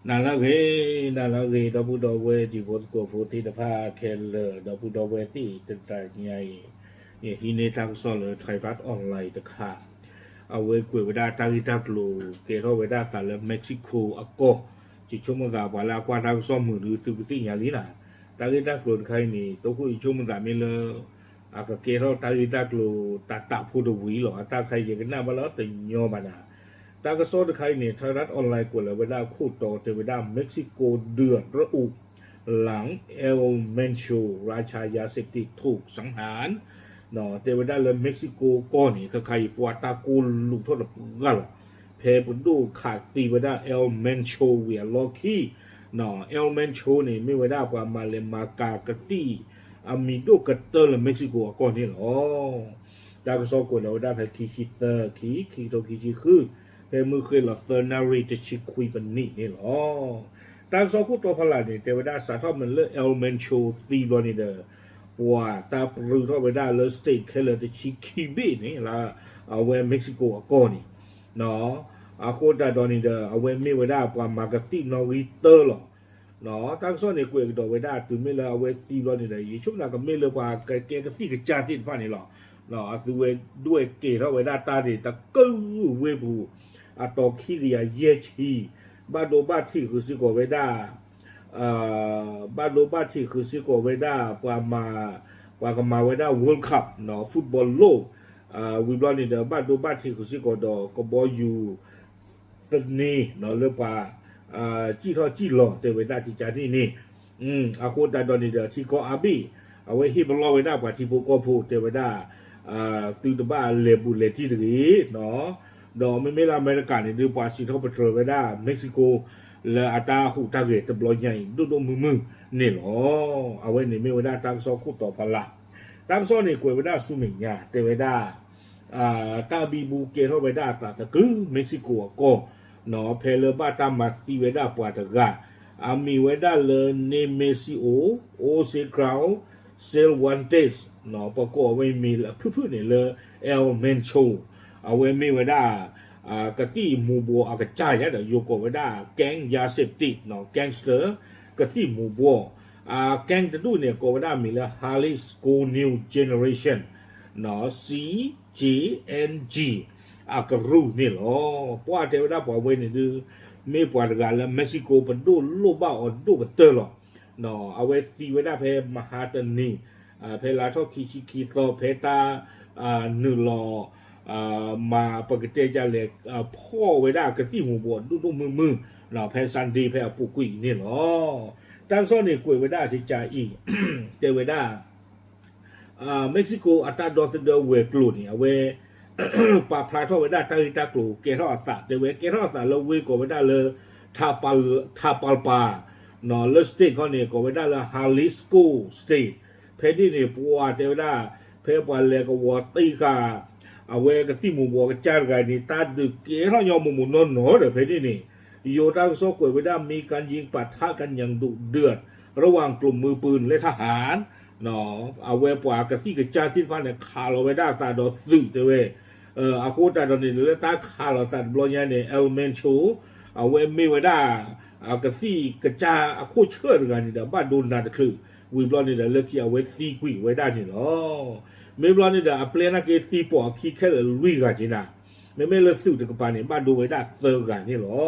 นาละเกดอบุดอเวจิโกโกโพธิตภาเคลดอบุดอเวที่ตึกตาใหญ่เนี่ยฮินเนทักซอลไทยรัฐออนไลน์ตะขาเอาเวกเวดาตาริทักลูเกโรเวดาตาเลเม็กซิโกอโกจิชมกาบาลากวาทักซอมือหรือตุกติญาลีนาตาริทักลูใครนี่ตัวคุยชมกาเมลอากเกโรตาริทักลูตาพูดวีหรอตาใครยังกันหน้าบาลติญอมานาตากระโซดใครเนี่ยไทยรัฐออนไลน์กว่าแล้วเวลาคู่ต่อเทวดาเม็กซิโกเดือดระอุหลังเอลเมนโชราชายาเสพติดถูกสังหารเนาะเทวดาเลยเม็กซิโกก้อนนี่ใครปวดตากูลุกโทษกันหรอเพย์ปุดูขาดตีเวดาเอลเมนโชเวียลอคีเนาะเอลเมนโชนี่ไม่เวดาความมาเลมากากตีอามิโดกัตเตอร์เลยเม็กซิโกก้อนนี่หรอตากระโซกว่าแล้วได้ไปคีเตอร์คีโตคีคือเพมือเคยหลับเตอร์นารีจะชิคุยปันนี่นี่หรอตามสองคู่ตัวพลาดเนี่ยเทวดาสาทอมันเลเอลเมนโชตีบอนิเดอร์ว่าตาปรูทอเวดาเลสเตทเคลจะชิคิบีนี่ละเอาเวเม็กซิโกก่อนนี่เนาะอาโคตาดอนิเดอร์เอาเวมีเวดาปวามากาตินอริเตอร์หรอเนาะตั้งส่วนในกวยดอเวดาตื่นไม่ละเอาเวตีบอนิเดอร์ยิ่งช่วงนั้นก็ไม่เลยว่าแกก็ตีกับจาตินฟ้านี่หรอเนาะคือเวด้วยเกทอเวดาตาดิตะกู้เวบูอาตอคิริยาเยชีบาโดบาที่คือสิโกเวดาบาโดบาที่คือสิโกเวดาปามาเวดาเวิลด์คัพเนาะฟุตบอลโลกวิบลอนี่เดอบาโดบาที่คือสิโกดอกบอยูตึกนี้เนาะเรื่องว่าจี้ทอจี้หล่อเตเวดาจิจานี่อาโคตาดอนี่เดอที่ก็อาบีเอาไว้ที่บลอเวดากว่าที่โบโกพูเตเวดาตือตบ้าเลบุเลที่ตรีเนาะดอไม่ลาอเมริกันนี่ดูปาซิทอเปโตรเวดาเม็กซิโกและอาตาหูตาเกตบลอยใหญ่ดูมือนี่หรอเอาไว้ในไม่เวดาตั้งซอคู่ต่อพละตั้งซอนี่กวยเวดาสุเมญาเตเวดาตาบีบูเกโรเวดาตาตะกือเม็กซิโกก็เนาะเพลบาตามาติเวดาปวาตะกาอามีเวดาเลเนเมซิโอเซกราวเซลวันเตสเนาะประกอบไว้มีละพื้นเนี่ยเลยเอลเมนโชเอาไว้มีเวดากะที่มูบัวอากาจ่ายะเดี๋ยวโยกเวดาแก๊งยาเสพติดเนาะแก๊งสเตอร์กะที่มูบัวแก๊งจะดูเนี่ยโกเวดามีละฮาริสโกนิวเจเนอเรชันเนาะ CGNG อากรูนี่หรอเพราะว่าเทวดาปล่อยไว้เนี่ยดูไม่ปล่อยกันแล้วเม็กซิโกเป็นดูโลบ้าอ่อนดูกันเตอร์หรอเนาะเอาไว้ตีเวดาเพมหาตันนี่เพลาทอคิโตเพตานูรอมาปกติจะเล็กพ่อเวลากระที่หูบวดูมือเราแพ้ซันดีแพ้ปุกุยนี่หรอตั้งซ้อนนี่กุยเวลาที่ใจอีเจเวลาเม็กซิโกอัตราดอทเดเวกลูนี่เวปาพลาทอเวลาตาริตากลูเกทออัตตาเจเวเกทออัตตาเราเวกเวลาเลยทาปัลปาเนาะเลสติกเขาเนี่ยก็เวลาเลยฮาริสโกสเตทเพดิเนี่ยปัวเจเวลาเพปัวเลกวัวตีกาเอาไว้กับที่มูบัวกับจานกันนี่ตาดึกเกล้ายอมมุนนนเด้อเพดินี่โยตาโซกวยเวลามีการยิงปะทะกันอย่างดุเดือดระหว่างกลุ่มมือปืนและทหารเนาะเอาไว้ปว่ากับที่กับจานที่พันเนี่ยคาเราไว้ได้ตาดอซึเตเวอาโคตาดอนี่แล้วตาคาเราตาบลอยเนี่ยเอลเมนโชเอาไว้ไม่ไว้ได้เอากับที่กับจาอาโคเชื่อกันนี่เดี๋ยวบ้านโดนนาตะคือวิบลอนี่เดี๋ยวเลิกที่เอาไว้ตีกุยไว้ได้นี่เนาะไม่รู้นี่เดี๋ยวอัปเลนักเกตีปอกขี้แค่ลุยกันจีน่ะไม่เลิกสู้แต่กับปานี่บ้านดูไว้ได้เซอร์กันนี่หรอ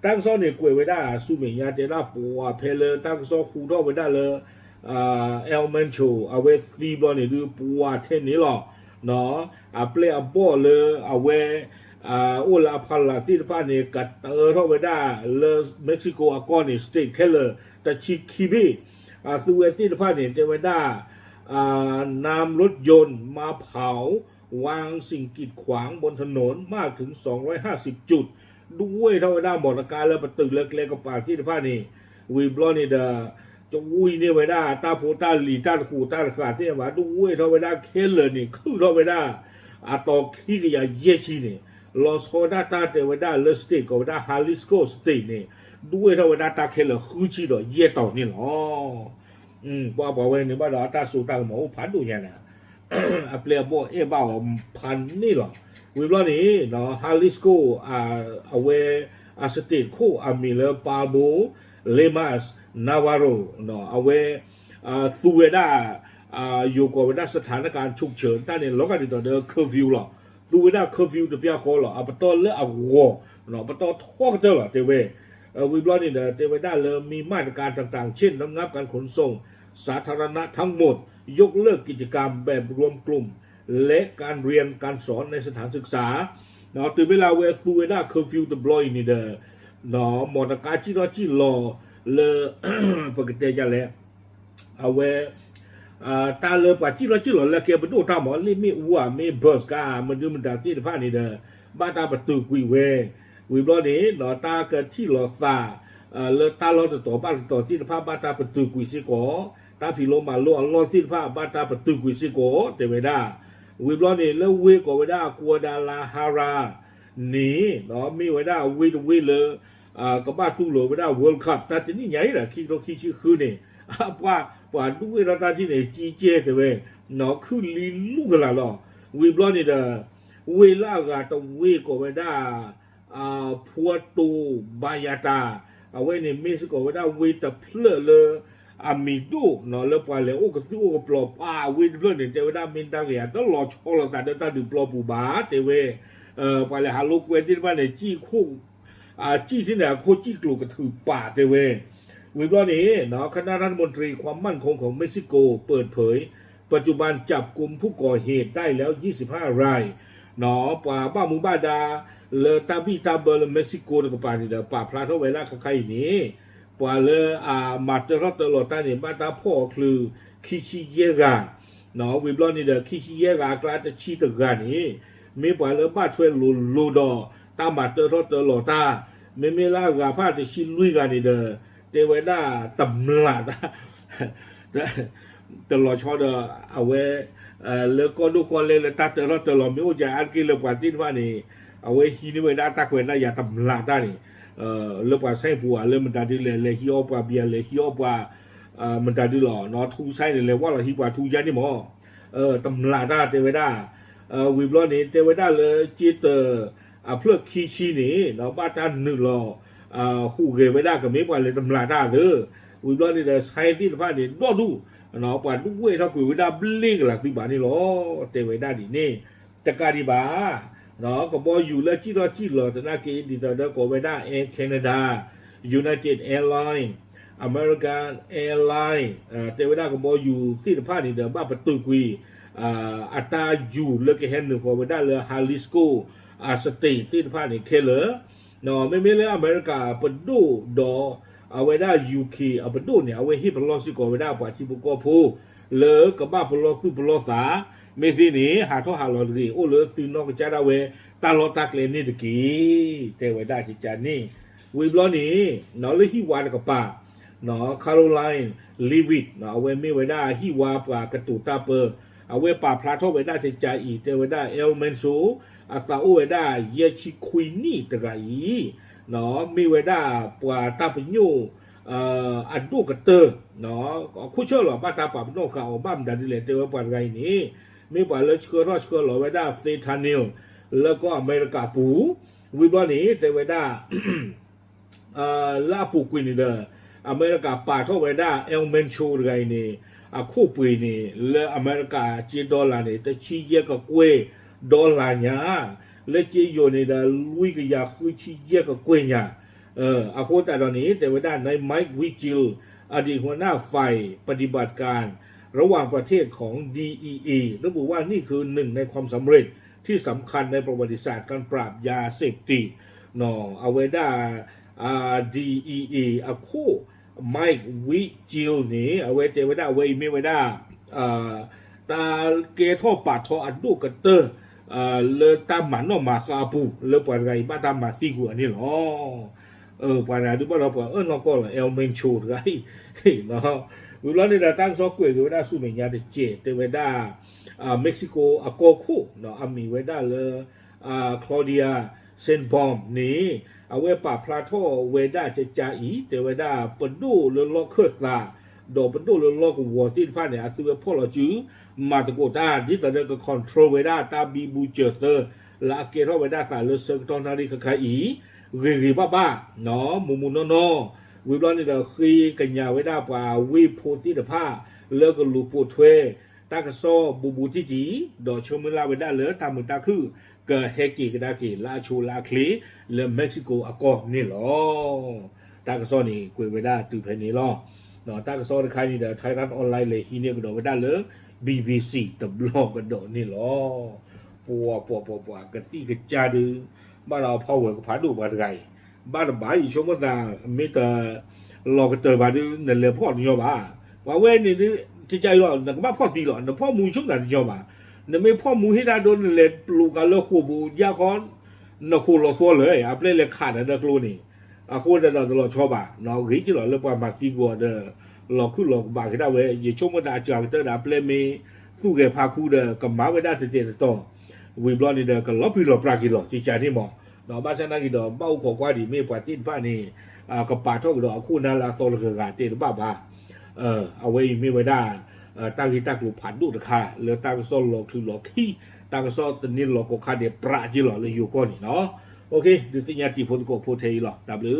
ตั้งซ้อนเนี่ยกวยไว้ได้สู้เหมียนเจน่าปัวเพลตั้งซ้อนคูดอไว้ได้เลยเอลเมนโชเอาไว้ตีบอลเนี่ยดูปัวเทนนี่หรอเนาะอัปเลอับบอลเลยเอาไว้อุลาพัลลาที่ป้าเนี่ยกัดเท่าไว้ได้เลยเม็กซิโกอากอนี่สเตทแค่เลยแต่ชิคิบีซูเวตี้ป้าเนี่ยเจไว้ได้นำรถยนต์มาเผาวางสิ่งกีดขวางบนถนนมากถึง250จุดด้วยเท่าไว้ได้หมดอาการแล้วประตูเล็กๆกับปากที่ป้านี่วีบลอนี่เดอจะอุ้ยเนี่ยไว้ได้ตาโพตาลีตาขู่ตาขาดเนี่ยว่าด้วยเท่าไว้ได้เคลเลยนี่คือเท่าไว้ได้ตอขี้กยาเยชีนี่ลอสโคดาตาเตไว้ได้เลสเตก็ไว้ได้ฮาริสโกสเตนี่ด้วยเท่าไว้ได้ตาเคลเลยคือชีดอเยต่อนี่หรอบอกไว้เนี่ยว่าเราตาสูตาหมอพันดูเนี่ยนะเปลี่ยนบ่บ่าวพันนี่หรอวิบล้อนี้เนาะฮาริสโกเอาไว้ สเตทโคอามิเลปาโบเลมัสนาวาโรเนาะเอาไว้ซูเวดาอยู่กับเวลาสถานการณ์ฉุกเฉินแต่เนี่ยเราก็ติดต่อเดอเคอร์ฟิวหรอซูเวดาเคอร์ฟิวจะเปียโคหรอปตอเลอวัวเนาะปตอทอกเจอหรอเตเววิบลอนี่เดเตเวดาเลยมีมาตรการต่างๆเช่นระงับการขนส่งสาธารณะทั้งหมดยกเลิกกิจกรรมแบบรวมกลุ่มและการเรียนการสอนในสถานศึกษาเนาะตื่นเวลาเวซูเวดาเคอร์ฟิวจะบลอยนี่เดเนาะมอตกาจิโรจิรอเลปกติจะแล้วเอาไว้ตาเลยป่ะจิโรแล้วเกี่ยวกับตัวตามอลิมีวัวมีเบอร์สกามันดูมันดังที่ผ่านนี่เดบ้านตาประตูกุยเววิบลอนี่เนาะตาเกิดที่หลอซาเลตาลอจะต่อบ้านต่อที่ผ่านบ้านตาประตูกุยสิโกตาพิโลมาลอที่ผ่านบ้านตาประตูกุยสิโกเตเวดาวิบลอนี่แล้วเวกเวดากัวดาลาฮารานี่เนาะมีเวดาวิเลยก็บ้าตู้โลเวดาเวิลด์คัพแต่ที่นี่ใหญ่ละคิดเราคิดชื่อคือเนี่ยว่าดูเวลาตาที่เนี่ยจีเจแต่เว้เนาะคือลีลูกละหรอวิบลอนี่เด้อเวลาก็ต้องเวกเวดาพัวตูบายาตาเอาไว้ในเม็กซิโกเวดาเวตเพลเลอามิดูเนาะแล้วไปเลยโอ้ก็ตู้ก็ปลอบเวทเพลเนี่ยแต่เวดามินตาเกียต้องรอชอลกันเดินตาดูปลอบปูบาแต่เวไปเลยหาลูกเวที่บ้านเนี่ยจี้คู่จี้ที่ไหนโคจี้กลูกก็ถือป่าแต่เววิบลอนี้เนาะคณะรัฐมนตรีความมั่นคงของเม็กซิโกเปิดเผยปัจจุบันจับกลุ่มผู้ก่อเหตุได้แล้ว25 รายเนาะป่าบ้ามูบาดาเลตาบิตาเบลเม็กซิโกตะปานี่เด้อป่าพลาทเวลาใครนี่ป่าเลมาเตอร์ตลอดตานี่บ้าตาพ่อคือคิชิเยกาเนาะวิบลอนี่เด้อคิชิเยกากลาตะชีตะกานี่มีป่าเลบ้าช่วยลูดอตามาเตอร์ตลอดตาเมลากาพาตะชิลุยกานี่เด้อเตเวดาตำลาดตลอดชอเด้อเอาไว้แล้วก็ดูก่อนเลยตาเตอร์ตลอดไม่ว่าจะอันกิเลปาตินว่านี่เอาไว้ฮีนี่เวลาตาเวลาอย่าตำลาดได้นี่เรื่องว่าใช้บัวเรื่องมันตาดีเลยฮิโอปาเบียเลยฮิโอปามันตาดีหล่อเนาะทูใช้เลยว่าเราฮิปาทูยันนี่หมอตำลาดได้เตเวดาวิบล้อนี่เตเวดาเลยจีเตอร์เพื่อคีชีนี่เนาะบ้านตาหนึ่งหล่อคู่เกเวดากับมีว่าเลยตำลาดได้เด้อวิบล้อนี่เลยใช้ที่ผ่านนี่รอดูเนาะป่านทุกเวทเขาคุยเวดาบลิงหลักที่บ้านนี่หรอเตเวดาดีนี่แต่การดีบ้าเนาะก็บอกอยู่แล้วจีรอแต่น่าเกลียดดีแต่เด็กก็เวดาแอร์แคนาดา United Airlines American Airlines เตเวดาก็บอกอยู่ที่ผ่านนี่เดี๋ยวบ้าประตูกุยอัตราอยู่เลือกแห่งหนึ่งของเวดาเลยฮาริสโกสเตทที่ผ่านนี่เคเลอเนาะไม่เลยอเมริกาเปิดดูดอเอาไว้ได้ยูเคเอาไปดูเนี่ยเอาไว้ที่พลอสิโกไว้ได้ป่าที่บุกโกพูเลิกกับบ้าพลอคือพลอสาไม่สินี่หาท่อหาลอดีโอ้เลิกตื่นนอกจากได้เวตาลอตักเลนนี่ตะกี้แต่ไว้ได้จิจานี่วิบล้อนี่เนาะเลยที่วานกับป่าเนาะคาโรไลน์ลิวิตเนาะเอาไว้ไม่ไว้ได้ที่วาป่ากระตุตาเปอร์เอาไว้ป่าพลาท่อไว้ได้จิจาอีแต่ไว้ได้เอลเมนโซอัตราโอไว้ได้เยชิควินี่ตะกี้เนาะมีไว้ได้ป่าตาปิโยอันดูกระเตอเนาะคู่เชื่อหรอบ้านตาป่าพนกเขาบ้านดันดิเลตเตอร์ป่าไรนี้ไม่ป่าเลยเชื่อรอดเชื่อหรอไว้ได้เฟธานิลแล้วก็อเมริกาปูวิบล้อนี้แต่ไว้ได้ลาปูกุยนี่เด้ออเมริกาป่าเท่าไว้ได้เอลเมนโชไรนี่คู่ปุยนี่แล้วอเมริกา$7นี่แต่ชี้เยกับกวย$เนี่ยแล้วจีโยนี่เด้อลุยกับยาคุยชี้เยกับกวยเนี่ยอาโคตาตอนนี้แต่ว่าด้านในไมค์วิจิลอดีตหัวหน้าฝ่ายปฏิบัติการระหว่างประเทศของ DEA ระบุว่านี่คือหนึ่งในความสำเร็จที่สำคัญในประวัติศาสตร์การปราบยาเสพติดเนาะเอาไว้ได้DEA อาโคไมค์วิจิลนี่เอาไว้แต่ว่าได้ไว้ไม่ไว้ได้ตาเกทอปาทออัดดูกันเตอร์เลตามันออกมาคาปูเลปอะไรบ้าตามาตีหัวนี่หรอป่านนั้นดูว่าเราบอกเราก็เลยเอลเมนชูไงเนาะวิลานี่เราตั้งซอกเกย์ก็ได้สู้เมียได้เจแต่เวด้าเม็กซิโกโกคูเนาะมีเวด้าเลยคลอเดียเซนบอมนี่เอาไว้ป่าพลาโตเวด้าจะจ่าอีแต่เวด้าปนดูเรื่องล็อกเคิร์ตาดอกปนดูเรื่องล็อกวัวที่ผ่านเนี่ยคือว่าพ่อเราจื้อมาตะโกตาที่ตอนนั้นก็คอนโทรลเวด้าตาบีบูเจอร์เตอร์และเกทอเวด้าตาเลเซอร์ตอนนาฬิกาอี รีบ้าเนาะมุนนอวิบลอนนี่เดอคีกันยาไว้ได้ป่าวิโพธิเดผ้าเลิกกันลูปูทเวตากระโซบูที่จีดอชมือลาไว้ได้เลยตามมือตาคือเกิดเฮกิกระดากีลาชูลาคลีเลเม็กซิโกอากอนี่หรอตากระโซนี่กุยไว้ได้ตื่นเพนี่หรอเนาะตากระโซในใครนี่เดอไทยรัฐออนไลน์เลยฮีเนี่ยก็ดอไว้ได้เลย BBC ตบลอกกันดอนี่หรอปัวกะตีกะจาดูบ้านเราพ่อเวกผาดูบ้านไงบ้านบ้านอีชมตาไม่แต่หลอกเตอร์บ้านดูนั่นเลยพ่อนี่ยอบ้าว่าเว้นี่ที่ใจหรอนั่นก็บ้าพ่อตีหรอนั่นพ่อมูช่วงนั้นยอบ้านั่นไม่พ่อมูให้ได้โดนเลยปลูกกันแล้วคู่บูยาคอนนั่นคู่เราตัวเลยอ่ะเปล่เลยขาดนั่นกลูนี่อ่ะคู่นั่นเราชอบอ่ะเราเฮ้ยจีหรอเลยปมาตีกัวเด้อเราคือเราบ้าขึ้นได้เว้ยยี่ชมตาจากเตอร์ดาเปล่มีสู้แกพาคู่เด้อกับมาไว้ได้เจต่อวิบลอนี่เด้อก็ลบพี่ลบปลากิโลที่ใจนี่หมอเนาะบ้านฉันนั่งกินดอกเบ้าขอกว่าดีไม่ปวดทิ้นผ้านี่กับป่าท่อกิโลคู่นั้นละโซลเคือกาเตนบ้าเอาไว้ไม่ไว้ได้ตั้งที่ตั้งลูกผันดูตะคาเหลือตั้งโซลหลอกคือหลอกขี้ตั้งโซลตันนี่หลอกก็คาเดียปลาจิหลอกเลยอยู่ก้อนนี่เนาะโอเคดูสิญาติพลโกโพเทหรอดับหรือ